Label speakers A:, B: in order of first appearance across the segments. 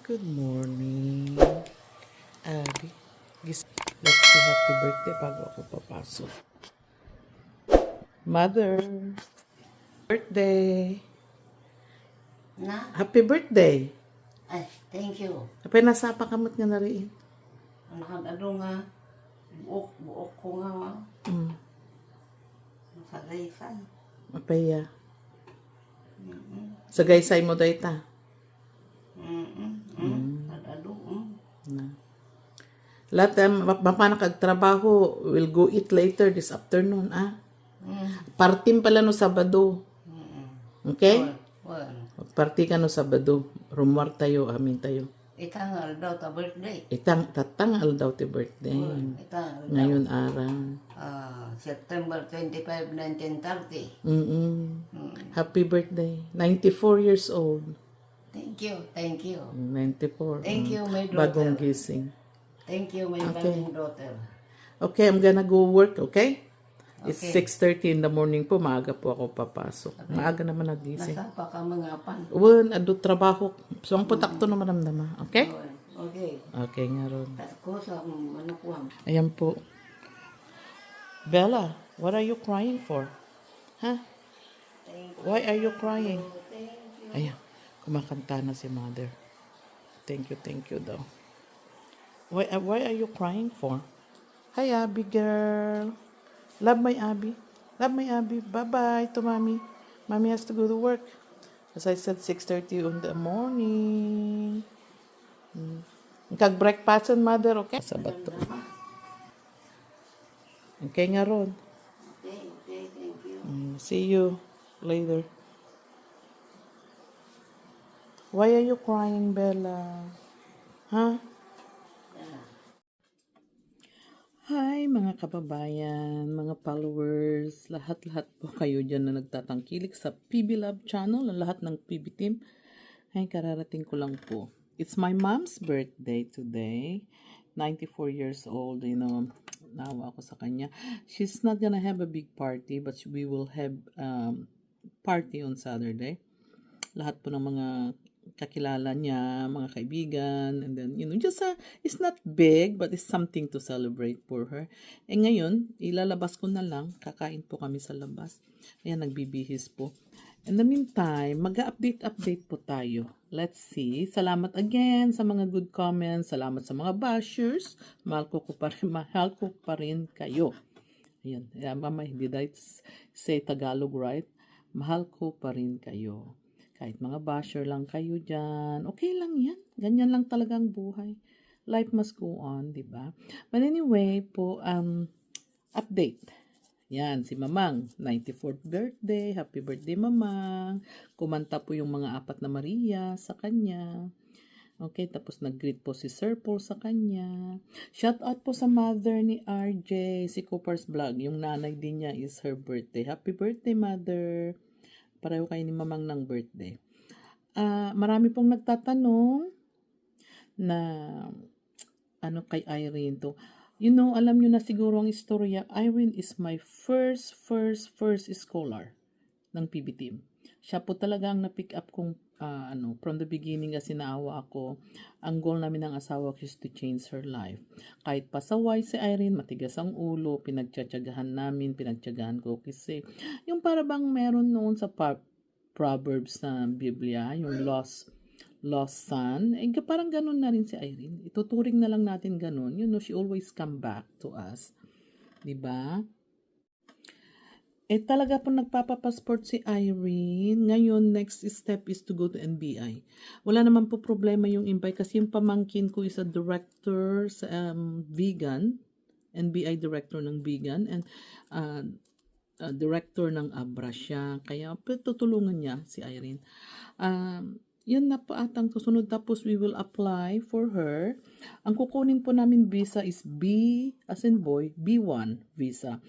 A: Good morning, Abby. Let's say happy birthday bago ako papasok. Mother, birthday.
B: Na?
A: Happy birthday.
B: Ay, thank you.
A: Kapag nasapa kamot nga na rin.
B: Nakagado nga, buok ko nga, nasagaysay.
A: Mapaya. Sa gaysay mo dahi ta.
B: Nagado,
A: Na. Lahat mapana kagtrabaho, we'll go eat later this afternoon, ah. Partim pala no Sabado. Okay?
B: Well,
A: Party ka no Sabado. Rumor tayo, amin tayo.
B: itangal daw ta birthday.
A: Tatangal daw ti birthday.
B: Itangal daw.
A: Ngayon araw.
B: September 25, 1930.
A: Happy birthday. 94 years old.
B: Thank you, thank you.
A: 94.
B: Thank you, my
A: Bagong
B: daughter.
A: gising.
B: Thank you, my darling daughter.
A: Okay, I'm gonna go work, okay? It's
B: Okay.
A: 6:30 in the morning po. Maaga po ako papasok. Maaga naman nagising.
B: Nasapa ka mga pan.
A: Wan, ado trabaho. So, ang putak to naman namdama. Okay?
B: Okay.
A: Okay nga ron.
B: Tako sa ano ko.
A: Ayan po. Bella, what are you crying for? Huh? Why are you crying? Ayan. Kumakanta na si mother. Thank you daw. Why are you crying for? Hi, Abby girl. Love my Abby. Love my Abby. Bye-bye to mommy. Mommy has to go to work. As I said, 6:30 in the morning. Kag-breakfast mother, okay? Sabat to. Okay nga ron.
B: Okay, thank you.
A: See you later. Why are you crying, Bella? Huh? Hi mga kababayan, mga followers, lahat-lahat po kayo dyan na nagtatangkilik sa PB Love channel, lahat ng PB team. Ay, kararating ko lang po. It's my mom's birthday today. 94 years old, naawa ako sa kanya. She's not gonna have a big party, but we will have party on Saturday. Lahat po ng mga kakilala niya, mga kaibigan, and then, just it's not big, but it's something to celebrate for her. Eh ngayon, ilalabas ko na lang, kakain po kami sa labas. Ayan, nagbibihis po. In the meantime, mag-update po tayo. Let's see. Salamat again sa mga good comments. Salamat sa mga bashers. Mahal ko pa rin kayo. Ayan. Mama, did I say Tagalog right? Mahal ko pa rin kayo. Kahit mga basher lang kayo dyan, okay lang yan. Ganyan lang talaga ang buhay. Life must go on, di ba? But anyway po, update. Yan, si Mamang, 94th birthday. Happy birthday, Mamang. Kumanta po yung mga 4 na Maria sa kanya. Okay, tapos nag-greet po si Sir Paul sa kanya. Shout out po sa mother ni RJ, si Cooper's Vlog. Yung nanay din niya is her birthday. Happy birthday, mother. Pareho kayo ni Mamang ng birthday. Marami pong nagtatanong na kay Irene to. Alam nyo na siguro ang istorya. Irene is my first scholar ng PB team. Siya po talaga ang na-pick up kong from the beginning kasi naawa ako. Ang goal namin ng asawa ko is to change her life. Kahit pasaway si Irene, matigas ang ulo, pinagtsagahan ko kasi yung para bang meron noon sa Proverbs na Biblia, yung lost son, parang ganun na rin si Irene. Ituturing na lang natin ganun. She always come back to us. Diba? Talaga po nagpapapasport si Irene. Ngayon, next step is to go to NBI. Wala naman po problema yung impay kasi yung pamangkin ko is a director sa vegan, NBI director ng vegan, and director ng Abra siya. Kaya tutulungan niya si Irene. Yan na po atang susunod. Tapos we will apply for her. Ang kukunin po namin visa is B as in boy, B1 visa.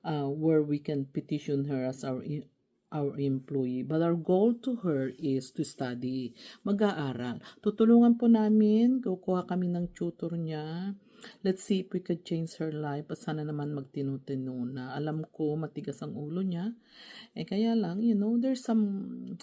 A: Where we can petition her as our employee. But our goal to her is to study. Mag-aaral. Tutulungan po namin. Kukuha kami ng tutor niya. Let's see if we could change her life. Sana naman magtinutino na. Alam ko, matigas ang ulo niya. Kaya lang, there's some,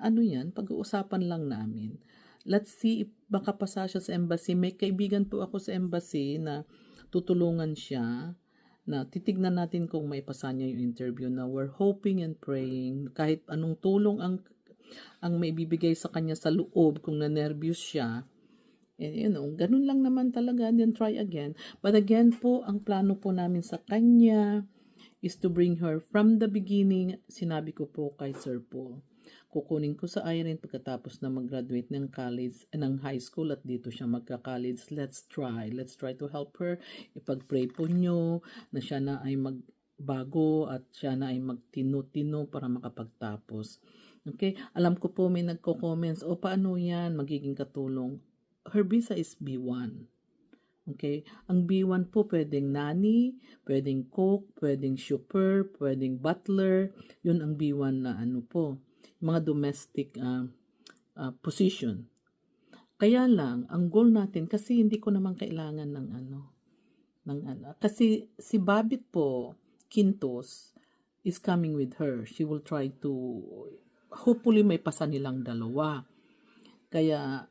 A: pag-uusapan lang namin. Let's see if makapasa siya sa embassy. May kaibigan po ako sa embassy na tutulungan siya na titignan natin kung may pasa niya yung interview na we're hoping and praying kahit anong tulong ang may bibigay sa kanya sa loob kung na-nervous siya. And, ganun lang naman talaga, then try again. But again po, ang plano po namin sa kanya is to bring her from the beginning. Sinabi ko po kay Sir Paul, kukunin ko sa Irene pagkatapos na mag-graduate ng college, ng high school at dito siya magka-college. Let's try to help her. Ipag-pray po nyo na siya na ay magbago at siya na ay magtino-tino para makapagtapos. Okay? Alam ko po may nagko-comments, paano yan magiging katulong? Her visa is B1. Okay? Ang B1 po pwedeng nanny, pwedeng cook, pwedeng chauffeur, pwedeng butler. Yun ang B1 na po. Mga domestic position. Kaya lang, ang goal natin, kasi hindi ko naman kailangan ng kasi si Babit po, Quintos, is coming with her. She will try to, hopefully may pasa nilang dalawa. Kaya,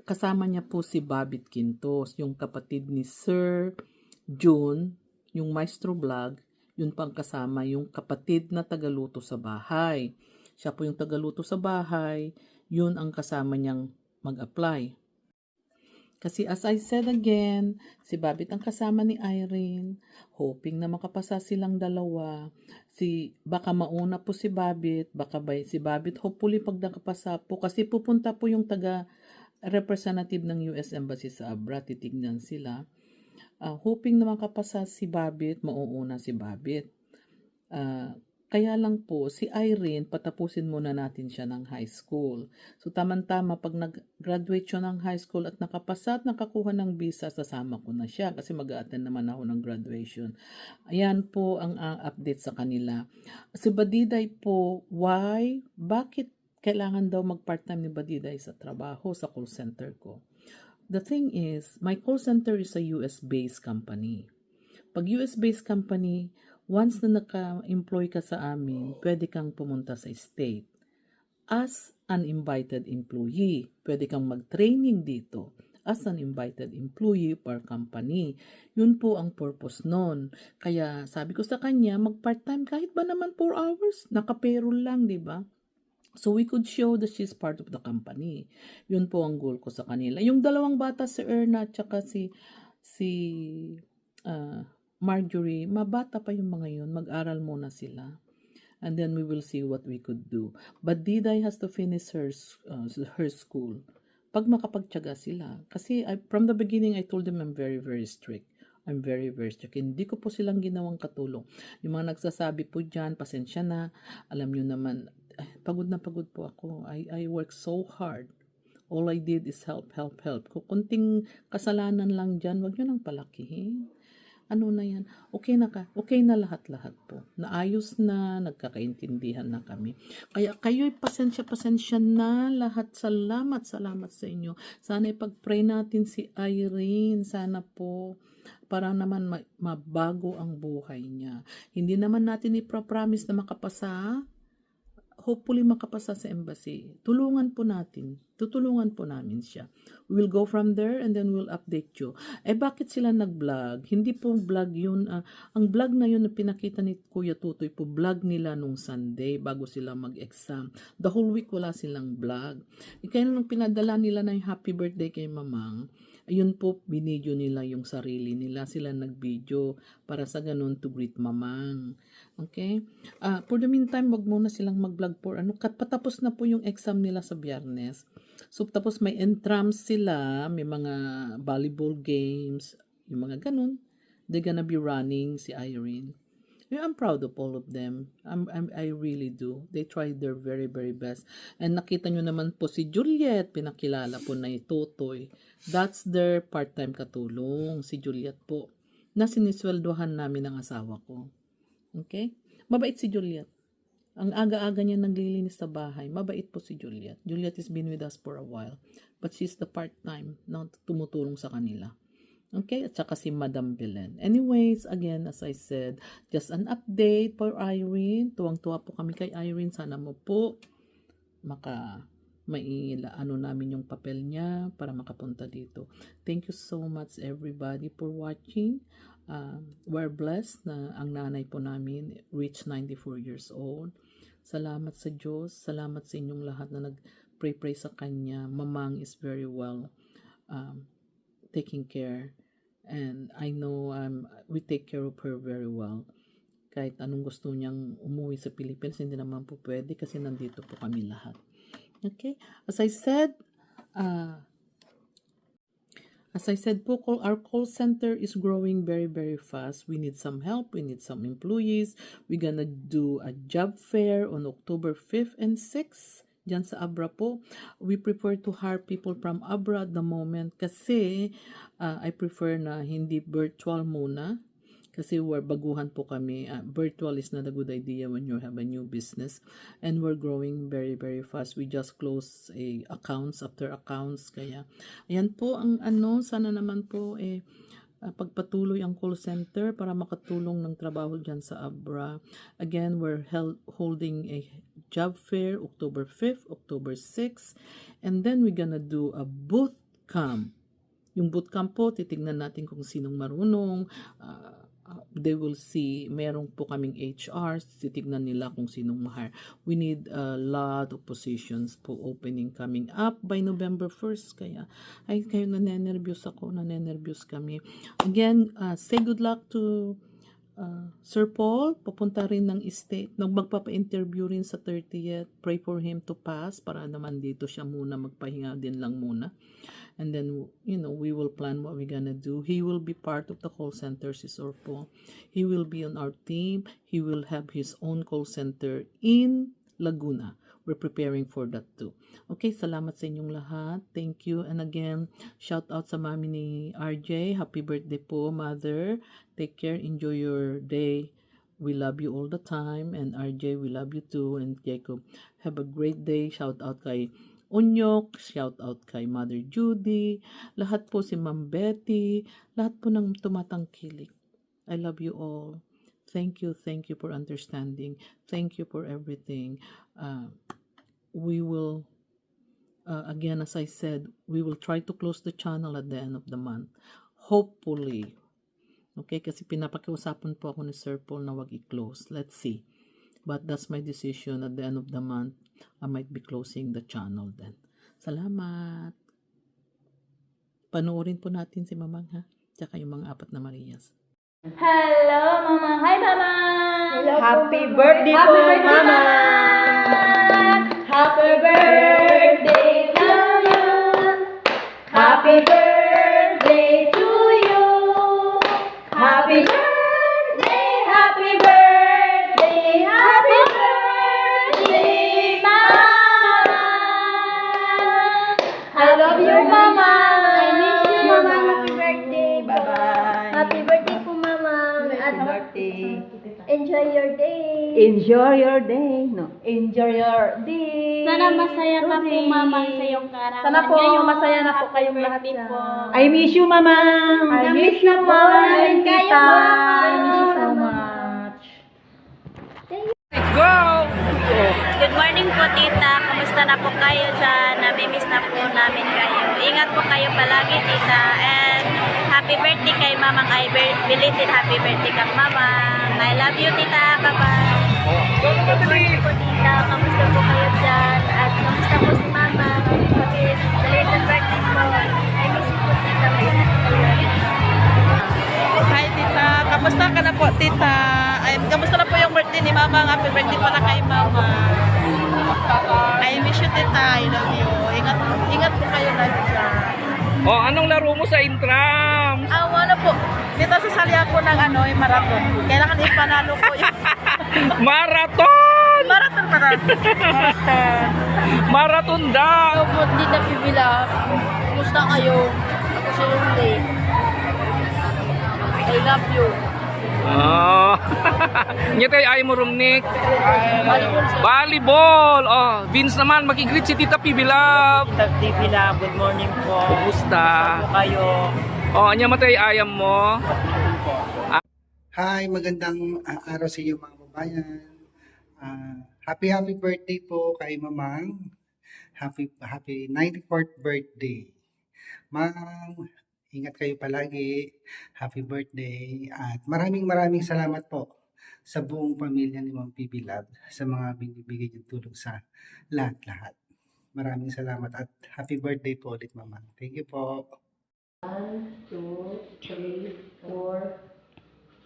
A: kasama niya po si Babit Quintos, yung kapatid ni Sir June, yung Maestro Vlog, yun pang kasama, yung kapatid na tagaluto sa bahay. Siya po yung tagaluto sa bahay, yun ang kasama niyang mag-apply. Kasi as I said again, si Babit ang kasama ni Irene, hoping na makapasa silang dalawa. Baka mauna po si Babit, si Babit hopefully pag nakapasa po, kasi pupunta po yung representative ng US Embassy sa abroad, titignan sila. Hoping na makapasa si Babit, mauuna si Babit. Kaya lang po, si Irene, patapusin muna natin siya ng high school. So, tamang-tama, pag nag-graduate siya ng high school at nakapasa at nakakuha ng visa, sasama ko na siya kasi mag-a-attend naman ako ng graduation. Ayan po ang update sa kanila. Si Badiday po, bakit kailangan daw mag-part-time ni Badiday sa trabaho sa call center ko? The thing is, my call center is a US-based company. Pag US-based company, once na naka-employ ka sa amin, pwede kang pumunta sa state. As an invited employee, pwede kang mag-training dito as an invited employee per company. Yun po ang purpose nun. Kaya sabi ko sa kanya, mag-part-time kahit ba naman 4 hours, naka-payroll lang, di ba? So we could show that she's part of the company. Yun po ang goal ko sa kanila. Yung dalawang bata, si Erna at saka si Marjorie, mabata pa yung mga yun, mag-aral muna sila. And then we will see what we could do. But Diday has to finish her school. Pag makapagtyaga sila. Kasi from the beginning, I told them I'm very, very strict. I'm very, very strict. Hindi ko po silang ginawang katulong. Yung mga nagsasabi po dyan, pasensya na. Alam nyo naman, pagod na pagod po ako. I work so hard. All I did is help. Kung kunting kasalanan lang dyan, wag nyo nang palakihin. Ano na yan? Okay na lahat-lahat po. Naayos na, nagkakaintindihan na kami. Kaya kayo'y pasensya na lahat. Salamat sa inyo. Sana ipag-pray natin si Irene. Sana po, para naman mabago ang buhay niya. Hindi naman natin ipropromise na makapasa. Hopefully makapasa sa embassy. Tutulungan po namin siya. We will go from there and then we'll update you. Bakit sila nag-vlog? Hindi po vlog yun. Ang vlog na yun na pinakita ni Kuya Tutoy po, vlog nila nung Sunday bago sila mag-exam. The whole week wala silang vlog. Kaya nung pinadala nila na yung happy birthday kay Mamang, ayun po, binidyo nila yung sarili nila. Sila nag-video para sa ganun to greet Mamang. Okay? For the meantime, wag muna silang mag-vlog for patapos na po yung exam nila sa Biyernes. So, tapos may entrams sila, may mga volleyball games, yung mga ganun. They're gonna be running, si Irene. I'm proud of all of them. I really do. They tried their very, very best. And nakita nyo naman po si Juliet, pinakilala po na Totoy. That's their part-time katulong, si Juliet po, na sinisweldohan namin ng asawa ko. Okay? Mabait si Juliet. Ang aga-aga niya naglilinis sa bahay. Mabait po si Juliet. Juliet has been with us for a while. But she's the part-time na tumutulong sa kanila. Okay? At saka si Madam Belen. Anyways, again, as I said, just an update for Irene. Tuwang-tuwa po kami kay Irene. Sana mo po ano namin yung papel niya para makapunta dito. Thank you so much everybody for watching. We're blessed na ang nanay po namin reached 94 years old. Salamat sa Diyos, salamat sa inyong lahat na nag-pray sa kanya. Mamang is very well taking care, and I know we take care of her very well. Kahit anong gusto niyang umuwi sa Pilipinas, hindi naman po pwede kasi nandito po kami lahat. Okay? As I said po, our call center is growing very, very fast. We need some help. We need some employees. We're gonna do a job fair on October 5th and 6th. Diyan sa Abra po. We prefer to hire people from Abra at the moment kasi I prefer na hindi virtual muna. Kasi baguhan po kami. Virtual is not a good idea when you have a new business. And we're growing very, very fast. We just close accounts after accounts. Kaya, ayan po ang sana naman po pagpatuloy ang call center para makatulong ng trabaho dyan sa Abra. Again, we're holding a job fair October 5th, October 6th. And then we're gonna do a boot camp. Yung bootcamp po, titignan natin kung sinong marunong. They will see, meron po kaming HR, titignan nila kung sinong mahire. We need a lot of positions po opening coming up by November 1st. Kaya, kayo nanenervyos kami. Again, say good luck to Sir Paul. Pupunta rin ng state, magpapa-interview rin sa 30th. Pray for him to pass para naman dito siya muna, magpahinga din lang muna. And then, we will plan what we're gonna do. He will be part of the call center, si Sir Paul. He will be on our team. He will have his own call center in Laguna. We're preparing for that too. Okay, salamat sa inyong lahat. Thank you. And again, shout out sa mami ni RJ. Happy birthday po, mother. Take care. Enjoy your day. We love you all the time. And RJ, we love you too. And Jacob, have a great day. Shout out kay Onyok, shout out kay Mother Judy, lahat po si Ma'am Betty, lahat po ng tumatangkilik. I love you all. Thank you for understanding. Thank you for everything. We will, again, as I said, we will try to close the channel at the end of the month. Hopefully. Okay, kasi pinapakiusapan po ako ni Sir Paul na wag i-close. Let's see. But that's my decision. At the end of the month, I might be closing the channel then. Salamat. Panoorin po natin si Mamang ha. Tsaka yung mga 4 na Marias.
C: Hello, Mama. Hi, Mama.
D: Hello, Happy birthday po, Mama.
C: Happy birthday to you. Happy birthday to you. Happy birthday, happy birthday, happy birthday, Mama. I love you, Mama. I miss you, Mama. Happy birthday.
D: Bye-bye.
C: Happy birthday po, Mama.
D: Happy birthday.
C: Enjoy your day.
D: Enjoy your day. No.
C: Enjoy your day.
E: Sana masaya ka po, Mama, sa iyong kaarawan.
C: Sana po,
E: Ngayon,
C: masaya na po
E: happy
C: kayong lahat
E: birthday
C: dyan.
E: po.
D: I miss you, Mama.
C: I miss na po namin kayo,
D: Tita.
C: Mama.
D: I miss you so much.
E: Good morning po, Tita. Kamusta na po kayo dyan? Namimiss na po namin kayo. Ingat po kayo palagi, Tita. And happy birthday kay Mamang Ay. Belated happy birthday kang Mamang. I love you, Tita. Bye-bye. Good morning po, Tita. Kamusta po kayo dyan? At kamusta po si Mama? Happy belated birthday po. I miss you po, Tita. Maingat po kayo.
A: Hi Tita, kamusta ka na po Tita? Ay, kamusta na po yung birthday ni Mama? Happy birthday pala kay Mama. I miss you Tita, I love you. Ingat po kayo lagi dyan.
F: Oh, anong laro mo sa intrams?
A: Ano po, dito sasali ako ng yung marathon. Kailangan ipanalo ko yung
F: Marathon!
A: marathon.
F: Marathon daw!
C: Hindi na pibila. Kumusta kayo? Ako si Lunday. I love you.
F: Oh. Nya tayo ay mo rumnik. Volleyball. Oh, Vince naman makigreet si Tita Pibi Love.
D: Tita TV Love, good morning po.
F: Kumusta?
D: Kayo.
F: Oh, anya matay ayam mo.
G: Hi, magandang araw sa iyo mga kababayan. Happy birthday po kay Mamang. happy 94th birthday. Ma'am, ingat kayo palagi. Happy birthday. At maraming salamat po sa buong pamilya ni Ma'am PB Love sa mga binibigay niyong tulong sa lahat-lahat. Maraming salamat at happy birthday po ulit, Mama. Thank you po.
C: 1, 2, 3, 4.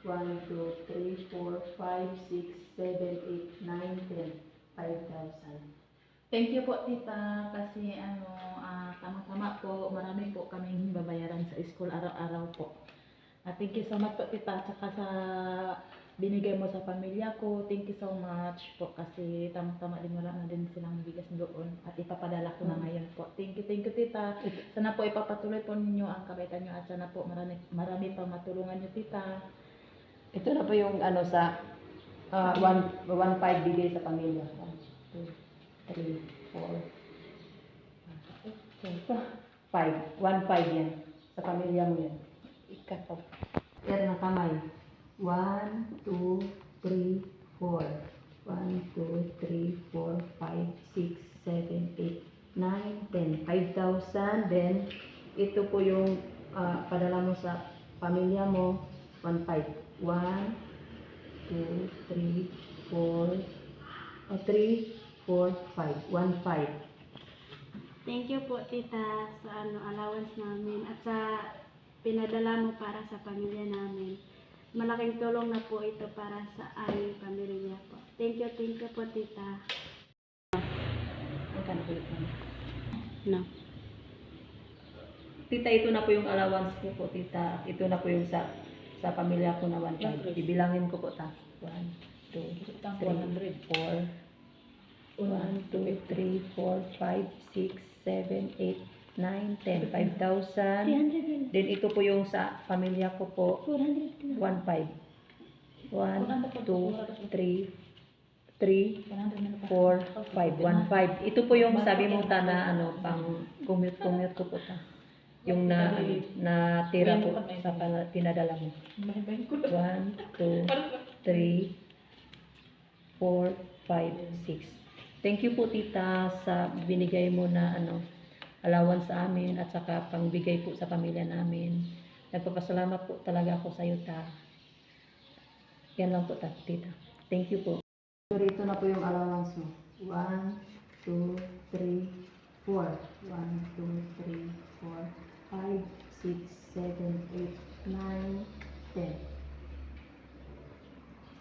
C: 1, 2, 3, 4, 5, 6, 7, 8, 9, 10. 5,000.
H: Thank you po tita kasi tama-tama po marami po kaming babayaran sa school araw-araw po. Thank you so much po tita at saka sa binigay mo sa pamilya ko. Thank you so much po kasi tama-tama din wala na din silang bigas doon at ipapadala ko na ngayon po. Thank you tita. Sana po ipapatuloy po ninyo ang kabaitan nyo at sana po marami pa matulungan nyo tita.
C: Ito na po yung ano sa 1.5 bigay sa pamilya. 1, 2, 3, 4, 5. 1.5 yan. Sa pamilya mo yan. Ikaw. Yan ang kamay. 1, 2, 3, 4. 1, 2, 3, 4, 5, 6, 7, 8, 9, 10. 5,000. Then, ito po yung padala mo sa pamilya mo. 1.5. 1, 2, 3, 4, 3, 4, 5. 1.5.
E: Thank you po tita sa allowance namin at sa pinadala mo para sa pamilya namin. Malaking tulong na po ito para sa aming pamilya po. Thank you po tita. No.
C: Tita, ito na po yung allowance ko po, tita. Ito na po yung sa pamilya ko na 1.5. Bibilangin ko po ta. 1, 2, 3, 4. 1, 2, 3, 4, 5, 6, 7, 8, 9, 10. 5,000. Then ito po yung sa pamilya ko po. 1.5. 1, 2, 3, 3, 4, 5. 1.5. Ito po yung sabi mo ta na pang commute ko po ta. Yung natira po sa pinadala mo. 1, 2, 3, 4, 5, 6. Thank you po tita sa binigay mo na allowance sa amin at saka pangbigay po sa pamilya namin. Nagpapasalamat po talaga ako sa iyo ta. Yan lang po tita. Thank you po. Ito na po yung allowance mo. 1, 2, 3, 4. 1, 2, 3, 4. 5, 6, 7, 8, 9, 10.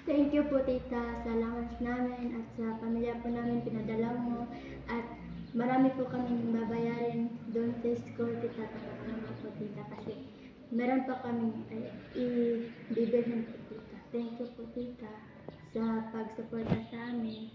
I: Thank you po tita sa allowance namin at sa pamilya po namin pinadala mo at marami po kaming babayarin doon sa school tita. Tapos po tita kasi meron pa kaming i-bibilhin po tita. Thank you po tita sa pagsuporta sa amin.